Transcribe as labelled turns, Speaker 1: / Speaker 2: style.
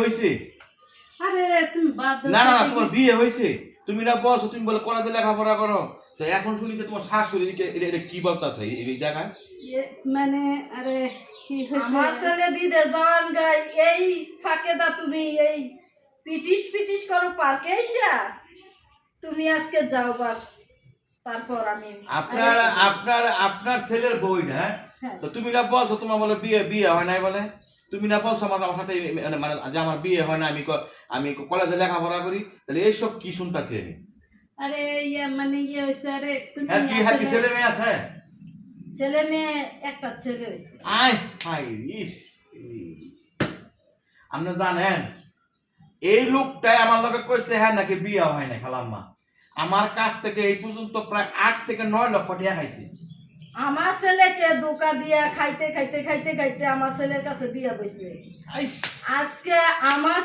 Speaker 1: হইছে?
Speaker 2: আরে তুমি বাদ দাও।
Speaker 1: না না না, তোমার বিয়ে হয়েছে, তুমি না বলছো তুমি বলে কলেজে লেখাপড়া করো, তো এখন শুনি যে তোমার শাশুড়িকে এটা কি বলতাছে এই জায়গায়?
Speaker 2: মানে আরে কি হয়েছে?
Speaker 3: আমার ছেলে বিদে যাওয়ান গাই এই ফাঁকে দা তুমি এই পিটিশ পিটিশ করো পার্কে এসা তুমি আজকে যাও বাস তারপর আমি
Speaker 1: আপনার আপনার আপনার ছেলের বই না,
Speaker 3: হ্যাঁ।
Speaker 1: তো তুমি না বলছো তোমার বলে বিয়ে বিয়ে হয় নাই বলে, তুমি না বলছো আমার আমার সাথে মানে যে আমার বিয়ে হয় না, আমি কলেজে লেখাপড়া করি, তাহলে এইসব কি শুনতাছি আমি?
Speaker 2: আরে মানে হয়েছে আরে তুমি
Speaker 1: হ্যাঁ কি ছেলে মেয়ে আছে?
Speaker 3: ছেলে মেয়ে একটা ছেলে হয়েছে।
Speaker 1: আয় হাই ইস, আপনি জানেন এই লোকটাই আমার লগে কইছে হ্যাঁ নাকি বিয়ে হয় না খালাম্মা, আমার কাছ থেকে এই পর্যন্ত প্রায় 8 থেকে 9 লক্ষ টাকা খাইছে।
Speaker 3: আমার ছেলেকে ধোকা দিয়া খাইতে খাইতে খাইতে খাইতে আমার ছেলের কাছে বিয়া বসছে।
Speaker 1: আইস
Speaker 3: আজকে আমার